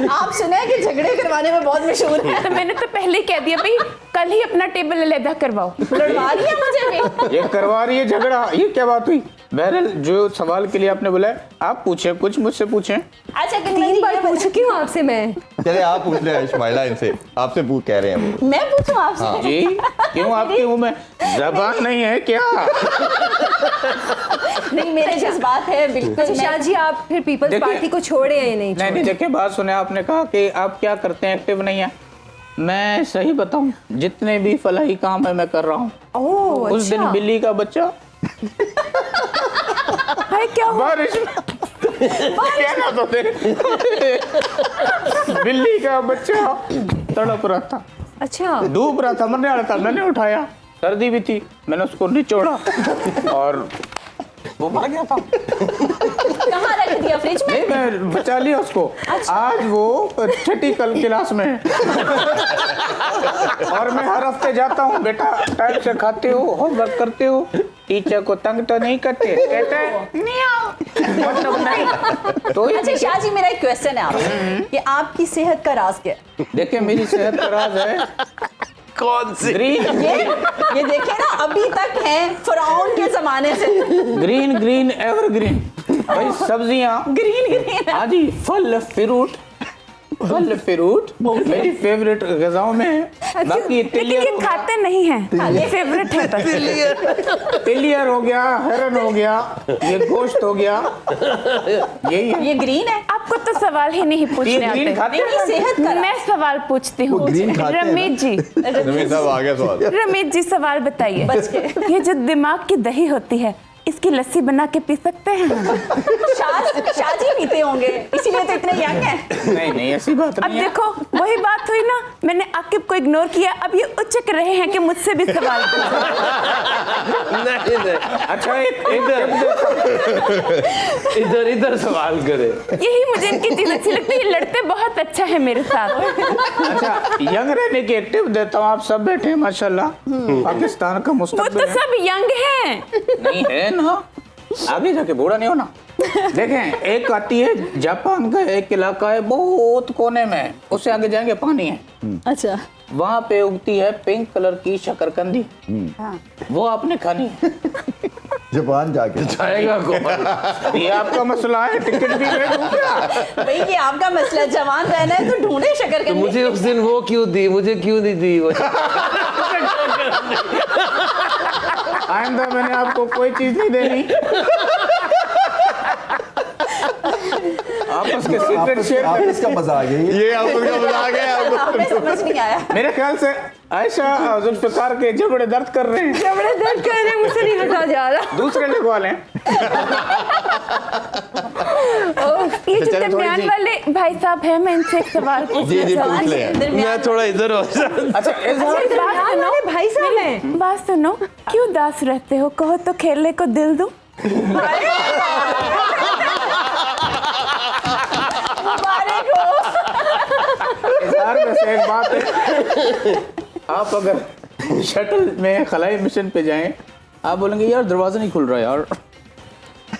आप सुना है कि झगड़े करवाने में बहुत मशहूर है। तो मैंने तो पहले ही कह दिया भाई, कल ही अपना टेबल अलहदा करवाओ। लड़वा रही है मुझे भी। ये करवा रही है झगड़ा, ये क्या बात हुई? बहरहाल जो सवाल के लिए आपने बुलाया, आप पूछे, कुछ मुझसे पूछें। अच्छा 3 बार पूछ चुकी हूँ आपसे मैं। चले आप पूछ रहे हैं शुमाइला इनसे, आपसे पूछ कह रहे हैं वो। मैं पूछूं आपसे? हाँ। जी, क्यों आपके मुंह में जबान नहीं है क्या? नहीं, मेरे जज्बात है बिल्कुल। अच्छा शाह जी, आप फिर पीपल्स देखिए- पार्टी को छोड़े या नहीं नहीं छोड़े? नहीं, देखिए बात सुने, आपने कहा कि आप क्या करते हैं, एक्टिव नहीं है। मैं सही बताऊं, जितने भी फलाही काम है मैं कर रहा हूँ। ओह उस दिन अच्छा। बिल्ली का बच्चा हाय क्या हुआ? बारिश में क्या ना तो थे। बिल्ली का बच्चा तड़प रहा था, अच्छा डूब रहा था, मरने वाला था। मैंने उठाया, सर्दी भी थी, मैंने उसको निचोड़ा और वो मर गया था। कहाँ रख दिया? फ्रिज में? नहीं, मैं बचा लिया उसको। आज वो छठी कल क्लास में है। और मैं हर हफ्ते जाता हूँ, बेटा टाइम से खाते हो, होमवर्क करते हो, टीचर को तंग तो नहीं करते? कहते हैं मतलब नहीं। तो अच्छा शाह जी, मेरा एक क्वेश्चन है आपसे कि आपकी सेहत का राज क्या है? देखिए, मेरी सेहत का राज है कौन सी? ग्रीन ये देखे ना, अभी तक है फिरौन के जमाने से। ग्रीन ग्रीन एवरग्रीन भाई, सब्जियां ग्रीन हाँ जी, फल फ्रूट मेरी फेवरेट गजाओं में है। बाकी लेकिन तिलियर ये खाते नहीं हैं, ये फेवरेट है बस। तिलियर हो गया, हेरन हो गया, ये गोश्त हो गया, यही है। ये ग्रीन है। आपको तो सवाल ही नहीं पूछने ये ग्रीन आते। खाते नहीं, हैं? सेहत का मैं सवाल पूछती हूँ। वो ग्रीन खाते हैं ना? रमेश जी, रमेश साहब आ गया सवाल। रमेश जी सवाल बताइए। बच गए। ये जो दिमाग की दही होती है, इसकी लस्सी बना के पी सकते हैं हम? शाह जी पीते होंगे, इसीलिए तो इतने यंग हैं। नहीं, ऐसी बात अब नहीं है। देखो, वही बात हुई ना, मैंने आकिब को इग्नोर किया, अब ये उचक रहे हैं कि मुझसे भी सवाल पूछो। नहीं नहीं, अच्छा, इधर इधर सवाल करे। यही मुझे इनकी चीज अच्छी लगती है, ये लड़ते बहुत अच्छा है मेरे साथ। अच्छा, यंग रहने की एक्टिव देता हूँ, आप सब बैठे हैं माशाल्लाह। पाकिस्तान का वो मुस्तकबिल तो है। सब यंग हैं। नहीं है ना, आगे जाके बूढ़ा नहीं होना। देखें, एक आती है जापान का एक इलाका है बहुत कोने में, उससे आगे जाएंगे पानी है, अच्छा वहां पे उगती है पिंक कलर की शकरकंदी, वो आपने खानी है। जापान जाके जाएगा कौन? ये आपका मसला है, टिकट भी दे दूं क्या? भाई, ये आपका मसला, जवान रहना है तो ढूंढे तो शकरकंदी। मुझे उस दिन वो क्यों दी, मुझे क्यों नहीं दी वो? आइंदा मैंने आपको कोई चीज नहीं देनी। आपस के सीक्रेट शेयर आप करें। इसका मजा आ गया ये। ये आपको का मजाक है आपको। हमें समझ नहीं आया। मेरे ख्याल से आयशा जुल्फिकार के जबड़े दर्द कर रहे हैं, जबड़े दर्द कर रहे हैं, मुझसे नहीं हटा जा रहा। दूसरे लगवा लें। ये जो चलो, थोड़ी दरमियान सी- वाले भाई साहब हैं, मैं इनसे एक सवाल जी पूछना जी पूछ चाहूंगी। लें। मैं थोड़ा इधर हो जाऊं। अच्छा, इजहार बात सुनो, भाई साहब हैं। बात सुनो, क्यों उदास रहते हो? कहो तो खेलने को दिल दूं। इजहार में से एक बात है, आप अगर शटल में खलाई मिशन पे जाएं, आप बोलेंगे यार दरवाजा नहीं खुल रहा, यार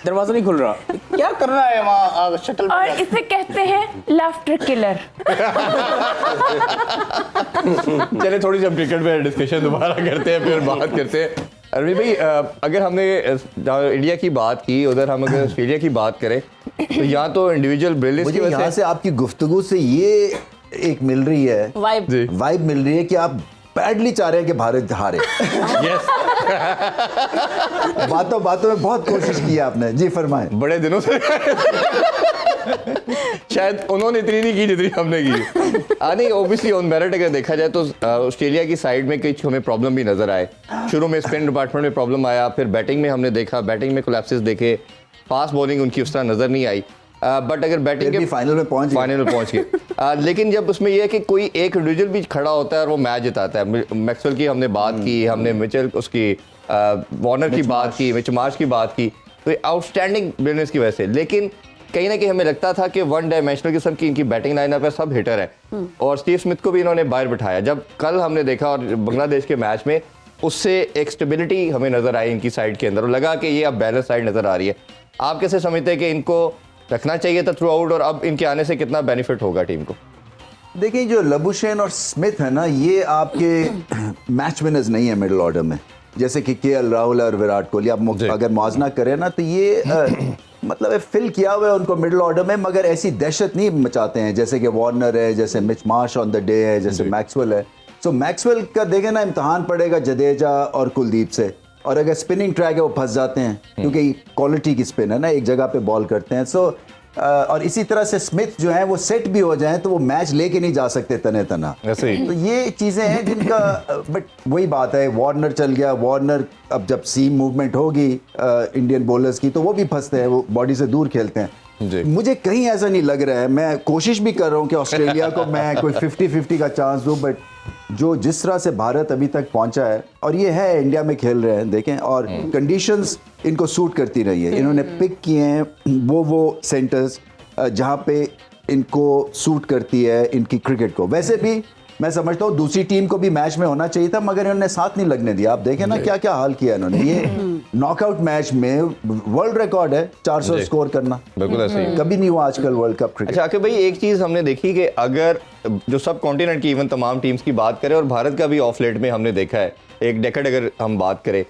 दरवाजा नहीं खुल रहा, क्या कर रहा है वहाँ शटल और पे? इसे कहते हैं लाफ्टर किलर। चले थोड़ी सी हम क्रिकेट पे डिस्कशन दोबारा करते हैं, फिर बात करते हैं। अरविंद भाई, अगर हमने इंडिया की बात की, उधर हम अगर ऑस्ट्रेलिया की बात करें, तो यहाँ तो इंडिविजुअल ब्रिलियंस की मुझे वजह यहाँ से से आपकी गुफ्तगू से ये एक मिल रही है, वाइब। जी वाइब मिल रही है कि आप बैडली चाह रहे हैं कि भारत हारे। यस, बातों बातों में बहुत कोशिश की है आपने। जी फरमाएं। बड़े दिनों से शायद उन्होंने इतनी नहीं की जितनी हमने की। नहीं, ओबियसली ऑन मेरिट अगर देखा जाए तो ऑस्ट्रेलिया की साइड में कुछ हमें प्रॉब्लम भी नजर आए। शुरू में स्पिन डिपार्टमेंट में प्रॉब्लम आया, फिर बैटिंग में हमने देखा, बैटिंग में कोलैप्सेस देखे, फास्ट बॉलिंग उनकी उस तरह नजर नहीं आई। बट अगर बैटिंग फिर भी फाइनल में पहुंच गए। लेकिन जब उसमें यह है कि कोई एक इंडिविजुअल भी खड़ा होता है और वो मैच जिताता है। मैक्सवेल की हमने बात की, हमने मिचेल उसकी वार्नर की बात की, मिच मार्श की बात की, तो आउटस्टैंडिंग ब्रिलियंस की वजह से। लेकिन कहीं ना कहीं हमें लगता था कि वन डायमेंशनल किस्म की इनकी बैटिंग लाइनअप है, सब हिटर है, और स्टीव स्मिथ को भी इन्होंने बाहर बिठाया। जब कल हमने देखा और बांग्लादेश के मैच में, उससे एक स्टेबिलिटी हमें नजर आई इनकी साइड के अंदर, और लगा कि ये अब बैलेंस साइड नजर आ रही है। आप कैसे समझते हैं कि इनको रखना चाहिए था थ्रू आउट, और अब इनके आने से कितना बेनिफिट होगा टीम को? देखिए जो लबुशेन और स्मिथ है ना, ये आपके मैच विनर्स नहीं है मिडिल ऑर्डर में, जैसे कि केएल राहुल और विराट कोहली। आप अगर मुआवजा करें ना तो ये मतलब फिल किया हुआ है उनको मिडिल ऑर्डर में, मगर ऐसी दहशत नहीं मचाते हैं जैसे कि वार्नर है, जैसे Mitch Marsh on the day है, जैसे मैक्सवेल है। सो मैक्सवेल का देखें ना इम्तहान पड़ेगा जडेजा और कुलदीप से, और अगर स्पिनिंग ट्रैक है वो फंस जाते हैं क्योंकि क्वालिटी की स्पिन है ना, एक जगह पे बॉल करते हैं। सो और इसी तरह से स्मिथ जो है वो सेट भी हो जाए तो वो मैच लेके नहीं जा सकते तने तना। ऐसे ही तो ये चीज़ें हैं जिनका बट वही बात है, वार्नर चल गया, वार्नर अब जब सीम मूवमेंट होगी इंडियन बॉलर्स की तो वो भी फंसते हैं, वो बॉडी से दूर खेलते हैं। मुझे कहीं ऐसा नहीं लग रहा है, मैं कोशिश भी कर रहा हूँ कि ऑस्ट्रेलिया को मैं कोई 50-50 का चांस दूँ, बट जो जिस तरह से भारत अभी तक पहुंचा है, और ये है इंडिया में खेल रहे हैं देखें, और कंडीशंस इनको सूट करती रही है। इन्होंने पिक किए हैं वो सेंटर्स जहां पे इनको सूट करती है इनकी क्रिकेट को। वैसे भी मैं समझता हूँ दूसरी टीम को भी मैच में होना चाहिए था, मगर इन्होंने साथ नहीं लगने दिया। आप देखें ना क्या क्या हाल किया इन्होंने। ये नॉकआउट मैच में वर्ल्ड रिकॉर्ड है 400 स्कोर करना, बिल्कुल ऐसे ही। कभी नहीं हुआ आजकल वर्ल्ड कप क्रिकेट। अच्छा आके भाई, एक चीज हमने देखी कि अगर जो सब कॉन्टिनेंट की इवन तमाम टीम्स की बात करें, और भारत का भी ऑफ लेट में हमने देखा है, एक डेकेड अगर हम बात करें,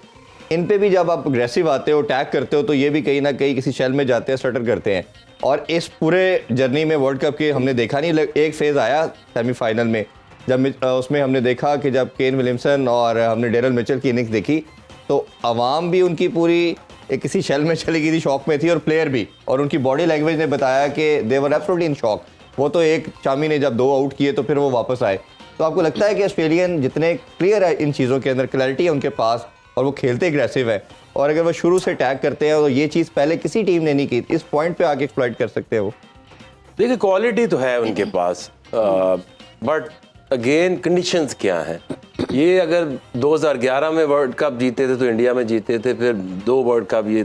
इन पे भी जब आप अग्रेसिव आते हो, अटैक करते हो, तो ये भी कहीं ना कहीं किसी शेल में जाते हैं, स्टटर करते हैं। और इस पूरे जर्नी में वर्ल्ड कप के हमने देखा नहीं, एक फेज आया सेमीफाइनल में जब उसमें हमने देखा कि जब केन विलियमसन और हमने डेरल मिचेल की इनिंग्स देखी, तो आवाम भी उनकी पूरी एक किसी शेल में चली गई थी, शॉक में थी, और प्लेयर भी, और उनकी बॉडी लैंग्वेज ने बताया कि दे वर एब्सोल्युटली इन शॉक। वो तो एक शामी ने जब 2 आउट किए तो फिर वो वापस आए। तो आपको लगता है कि ऑस्ट्रेलियन जितने क्लियर है इन चीज़ों के अंदर, क्लैरिटी है उनके पास, और वो खेलते एग्रेसिव है, और अगर वो शुरू से अटैक करते हैं, तो ये चीज़ पहले किसी टीम ने नहीं की, इस पॉइंट पे आके एक्सप्लॉइट कर सकते हैं वो? देखिए क्वालिटी तो है उनके पास, बट अगेन कंडीशंस क्या हैं। ये अगर 2011 में वर्ल्ड कप जीते थे तो इंडिया में जीते थे, फिर 2 वर्ल्ड कप ये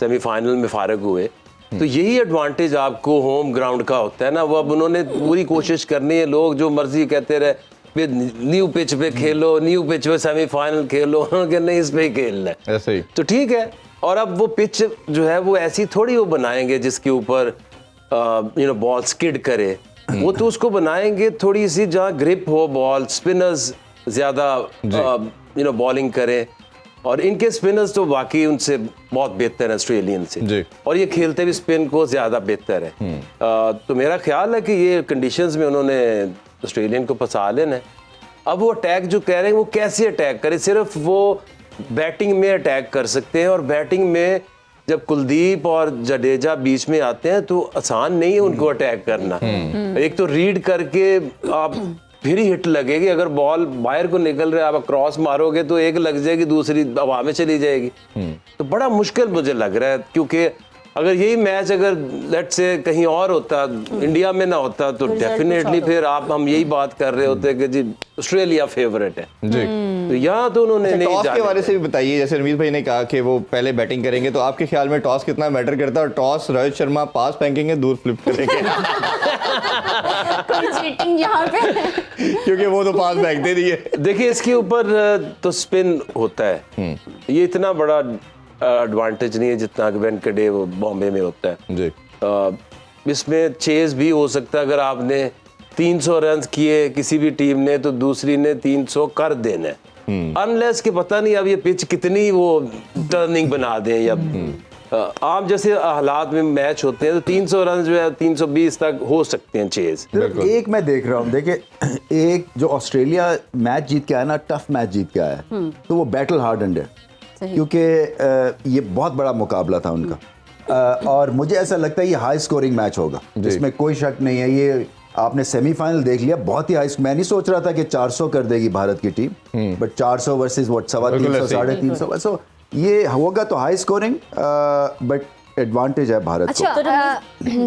सेमीफाइनल में फारग हुए, तो यही एडवांटेज आपको होम ग्राउंड का होता है ना। वो अब उन्होंने पूरी कोशिश करनी है, लोग जो मर्जी कहते रहे न्यू पिच पे खेलो, न्यू पिच पे सेमीफाइनल खेलो, उन्होंने नहीं इस पे ही खेलना है, ऐसे ही। तो ठीक है। और अब वो पिच जो है वो ऐसी थोड़ी वो बनाएंगे जिसके ऊपर बॉल स्किड करे, वो तो उसको बनाएंगे थोड़ी सी जहाँ ग्रिप हो बॉल, स्पिनर्स ज्यादा बॉलिंग करें, और इनके स्पिनर्स तो वाकई उनसे बहुत बेहतर है ऑस्ट्रेलियन से, और ये खेलते भी स्पिन को ज्यादा बेहतर है। तो मेरा ख्याल है कि ये कंडीशंस में उन्होंने ऑस्ट्रेलियन को फंसा लेना है। अब वो अटैक जो कह रहे हैं वो कैसे अटैक करें, सिर्फ वो बैटिंग में अटैक कर सकते हैं, और बैटिंग में जब कुलदीप और जडेजा बीच में आते हैं तो आसान नहीं है उनको अटैक करना। एक तो रीड करके आप फिर ही हिट लगेगी, अगर बॉल बाहर को निकल रहा है आप क्रॉस मारोगे तो एक लग जाएगी, दूसरी हवा में चली जाएगी, तो बड़ा मुश्किल मुझे लग रहा है। क्योंकि अगर यही मैच अगर लेट से कहीं और होता, इंडिया में ना होता, तो डेफिनेटली फिर हम यही बात कर रहे होते कि जी ऑस्ट्रेलिया फेवरेट है जी। तो यहाँ तो उन्होंने नहीं टॉस के बारे से भी बताइए, जैसे रमीज भाई ने कहा कि वो पहले बैटिंग करेंगे, तो आपके ख्याल में टॉस कितना मैटर करता है? और टॉस रोहित शर्मा पास फेंकेंगे, दूर फ्लिप करेंगे? कोई चीटिंग यहाँ पे क्योंकि वो तो पास फेंकते नहीं है। देखिए इसके ऊपर तो स्पिन होता है, ये इतना बड़ा एडवांटेज नहीं है जितना कि वेंकटे वो बॉम्बे में होता है जी। इसमें चेज भी हो सकता है, अगर आपने 300 रन किए किसी भी टीम ने तो दूसरी ने 300 कर देना है, अनलेस कि पता नहीं अब ये पिच कितनी वो टर्निंग बना दें, या आम जैसे हालात में मैच होते हैं तो 300 रन जो है 320 तक हो सकते हैं चेज। एक मैं देख रहा हूँ, देखिए एक जो ऑस्ट्रेलिया मैच जीत के आया ना, टफ मैच जीत के आया, तो वो बैटल हार्डन्ड है, क्योंकि ये बहुत बड़ा मुकाबला था उनका, और मुझे ऐसा लगता है ये हाई स्कोरिंग मैच होगा, जिसमें कोई शक नहीं है। ये आपने सेमीफाइनल देख लिया, बहुत ही हाई। मैं नहीं सोच रहा था कि 400 कर देगी भारत की टीम, बट 400 वर्सेस 350 350, सो ये होगा तो हाई स्कोरिंग, बट एडवांटेज है भारत अच्छा, को।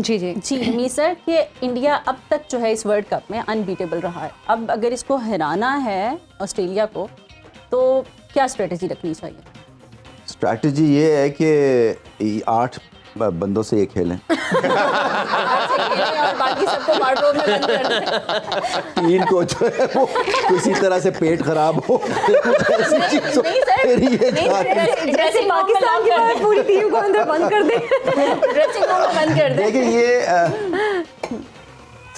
जी रमीज सर, कि इंडिया अब तक जो है इस वर्ल्ड कप में अनबीटेबल रहा है, अब अगर इसको हराना है ऑस्ट्रेलिया को तो क्या स्ट्रेटेजी रखनी चाहिए? स्ट्रैटेजी ये है कि 8 बंदों से ये खेलें और बाकी सबको वार्डरोब में बंद कर दें। टीम को जो है वो किसी तरह से पेट खराब हो, कुछ ऐसी चीज हो, फिर ये जैसे पाकिस्तान की तरह पूरी टीम को अंदर बंद कर दे, ड्रेसिंग रूम में बंद कर दे। देखिए ये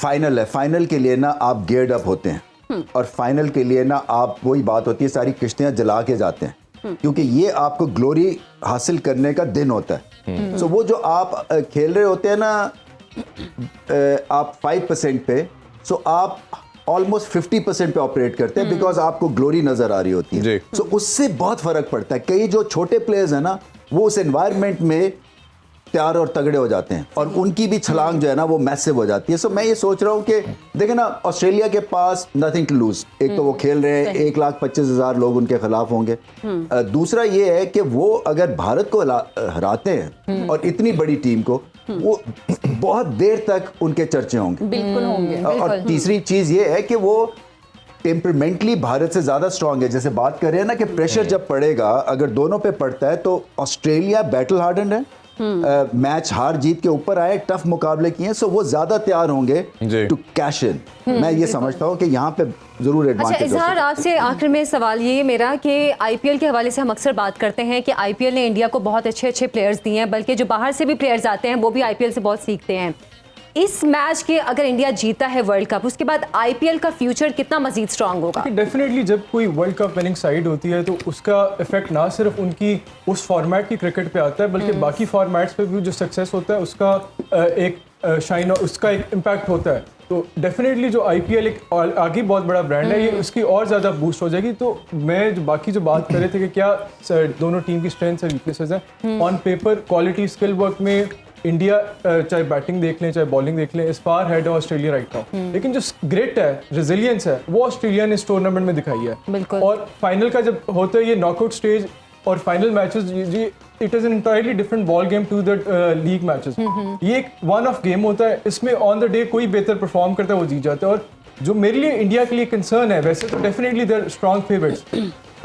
फाइनल है, फाइनल के लिए ना आप गेयर्ड अप होते हैं और फाइनल के लिए ना आप, वही बात होती है, सारी किश्तियां जला के जाते हैं क्योंकि ये आपको ग्लोरी हासिल करने का दिन होता है। सो वो जो आप खेल रहे होते हैं ना आप 5% पे, सो आप ऑलमोस्ट 50% पे ऑपरेट करते हैं बिकॉज आपको ग्लोरी नजर आ रही होती है। सो उससे बहुत फर्क पड़ता है। कई जो छोटे प्लेयर्स हैं ना वो उस एनवायरनमेंट में तैयार और तगड़े हो जाते हैं और उनकी भी छलांग जो है ना वो मैसिव हो जाती है। सो मैं ये सोच रहा हूँ कि देखें ना, ऑस्ट्रेलिया के पास नथिंग टू लूज। एक तो वो खेल रहे हैं, 1,25,000 लोग उनके खिलाफ होंगे। दूसरा ये है कि वो अगर भारत को हराते हैं और इतनी बड़ी टीम को, वो बहुत देर तक उनके चर्चे होंगे। बिल्कुल होंगे। और तीसरी चीज ये है कि वो टेम्परमेंटली भारत से ज्यादा स्ट्रांग है। जैसे बात कर रहे हैं ना कि प्रेशर जब पड़ेगा, अगर दोनों पे पड़ता है तो ऑस्ट्रेलिया बैटल हार्डन है, मैच हार जीत के ऊपर आए, टफ मुकाबले किए, सो वो ज्यादा तैयार होंगे टू कैश इन। मैं ये समझता हूँ कि यहाँ पे जरूर अच्छा एडवांटेज। इजहार, आपसे आखिर में सवाल ये मेरा कि आईपीएल के हवाले से हम अक्सर बात करते हैं कि आईपीएल ने इंडिया को बहुत अच्छे अच्छे प्लेयर्स दिए हैं, बल्कि जो बाहर से भी प्लेयर्स आते हैं वो भी आईपीएल से बहुत सीखते हैं। इस मैच के अगर इंडिया जीता है वर्ल्ड कप, उसके बाद आईपीएल का फ्यूचर कितना मजीद स्ट्रांग होगा? डेफिनेटली जब कोई वर्ल्ड कप विनिंग साइड होती है तो उसका इफेक्ट ना सिर्फ उनकी उस फॉर्मेट की क्रिकेट पे आता है, बल्कि बाकी फॉर्मेट्स पे भी जो सक्सेस होता है उसका एक शाइन, उसका एक इम्पैक्ट होता है। तो डेफिनेटली जो आईपीएल एक आगे बहुत बड़ा ब्रांड है, ये उसकी और ज़्यादा बूस्ट हो जाएगी। तो मैं जो बाकी जो बात कर रहे थे कि क्या दोनों टीम की स्ट्रेंथ्स और वीकनेसेस हैं, on paper quality skill work में इंडिया चाहे बैटिंग देख लें चाहे बॉलिंग देख लें, इस फार हेड है ऑस्ट्रेलिया राइट नाउ। लेकिन जो ग्रेट है, रेजिलियंस है, वो ऑस्ट्रेलिया ने इस टूर्नामेंट में दिखाई है। बिल्कुल। और फाइनल का जब होता है ये नॉकआउट स्टेज और final matches, it is an entirely different ball game to the league matches. ये एक वन ऑफ गेम होता है, इसमें ऑन द डे कोई बेहतर परफॉर्म करता है वो जीत जाता है। और जो मेरे लिए इंडिया के लिए कंसर्न है, वैसे तो definitely they are strong favourites,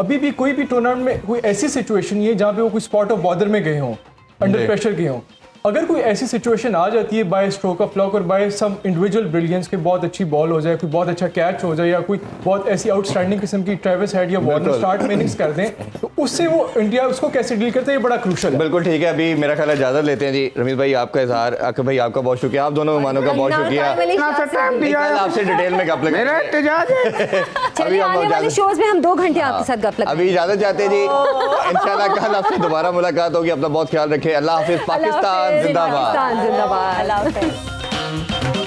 अभी भी कोई भी टूर्नामेंट में कोई ऐसी सिचुएशन नहीं है जहाँ पे वो कोई स्पॉट ऑफ बॉर्डर में गए हों, अंडर प्रेशर गए हों। अगर कोई ऐसी सिचुएशन आ जाती है बाय स्ट्रोक ऑफ लक और बाय सम इंडिविजुअल ब्रिलियंस के, बहुत अच्छी बॉल हो जाए, कोई बहुत अच्छा कैच हो जाए, या कोई बहुत ऐसी आउटस्टैंडिंग किस्म की ट्रेविस हेड या वार्नर स्टार्ट में इनिंग्स कर दें, तो उससे वो इंडिया उसको कैसे डील करता है, ये बड़ा क्रूशल है। बिल्कुल ठीक है। अभी मेरा ख्याल है इजाजत लेते हैं जी। रमीज भाई आपका इजहार, अकबर भाई आपका बहुत शुक्रिया, आप दोनों मेहमानों का बहुत शुक्रिया। कल आपसे डिटेल में गप लगा, मेरा एहतजाज है। चलिए आने वाले शोज में हम 2 घंटे आपके साथ गप लगाएंगे। अभी इजाजत चाहते हैं जी, इंशाल्लाह कल आपसे दोबारा मुलाकात होगी। अपना बहुत ख्याल रखें। अल्लाह हाफिज। पाकिस्तान जिंदाबाद। पाकिस्तान जिंदाबाद। अल्लाह हाफ़िज़।